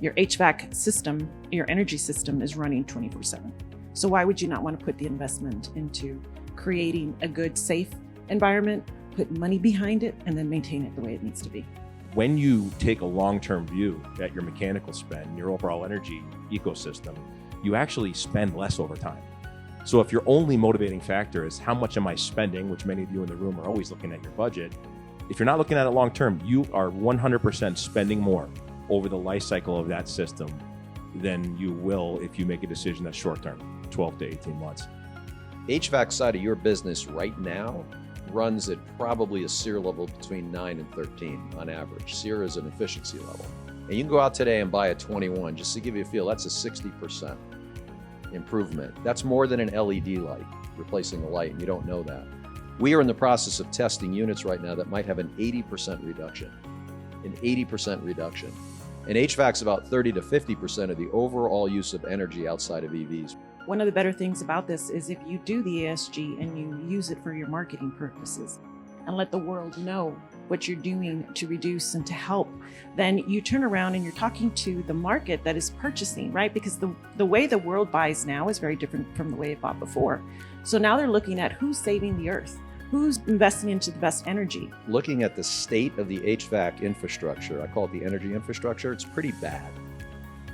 Your HVAC system, your energy system is running 24/7. So why would you not want to put the investment into creating a good, safe environment, put money behind it, and then maintain it the way it needs to be? When you take a long-term view at your mechanical spend, your overall energy ecosystem, you actually spend less over time. So if your only motivating factor is how much am I spending, which many of you in the room are always looking at your budget, if you're not looking at it long-term, you are 100% spending more over the life cycle of that system than you will if you make a decision that's short-term, 12 to 18 months. HVAC side of your business right now runs at probably a SEER level between 9 and 13 on average. SEER is an efficiency level. And you can go out today and buy a 21, just to give you a feel, that's a 60% improvement. That's more than an LED light, replacing a light, and you don't know that. We are in the process of testing units right now that might have an 80% reduction. An 80% reduction. And HVAC's about 30 to 50% of the overall use of energy outside of EVs. One of the better things about this is if you do the ESG and you use it for your marketing purposes and let the world know what you're doing to reduce and to help, then you turn around and you're talking to the market that is purchasing, right? Because the way the world buys now is very different from the way it bought before. So now they're looking at who's saving the earth, who's investing into the best energy. Looking at the state of the HVAC infrastructure, I call it the energy infrastructure, it's pretty bad.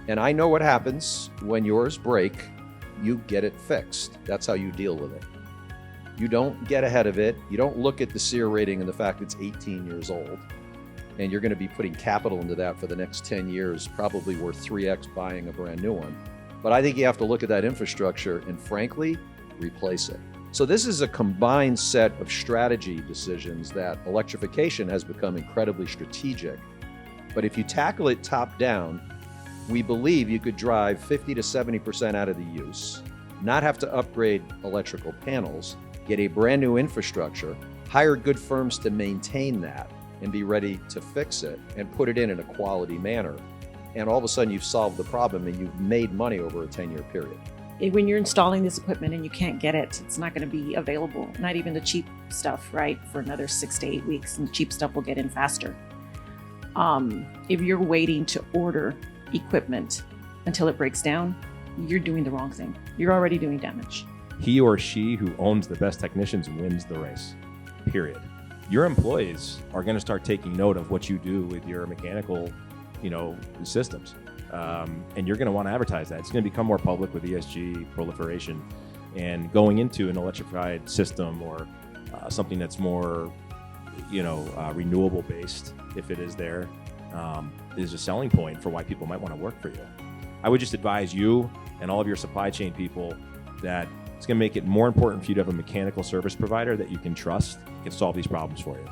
And I know what happens when yours break. You get it fixed. That's how you deal with it. You don't get ahead of it. You don't look at the SEER rating and the fact it's 18 years old, and you're going to be putting capital into that for the next 10 years, probably worth 3x buying a brand new one. But I think you have to look at that infrastructure and frankly, replace it. So this is a combined set of strategy decisions that electrification has become incredibly strategic. But if you tackle it top down, we believe you could drive 50 to 70% out of the use, not have to upgrade electrical panels, get a brand new infrastructure, hire good firms to maintain that and be ready to fix it and put it in a quality manner. And all of a sudden you've solved the problem and you've made money over a 10-year period. When you're installing this equipment and you can't get it, it's not going to be available, not even the cheap stuff, right, for another 6 to 8 weeks, and the cheap stuff will get in faster. If you're waiting to order equipment until it breaks down, you're doing the wrong thing. You're already doing damage. He or she who owns the best technicians wins the race, period. Your employees are going to start taking note of what you do with your mechanical, systems. And you're going to want to advertise that. It's going to become more public with ESG proliferation, and going into an electrified system or something that's more, renewable based, if it is there, is a selling point for why people might want to work for you. I would just advise you and all of your supply chain people that it's going to make it more important for you to have a mechanical service provider that you can trust, can solve these problems for you.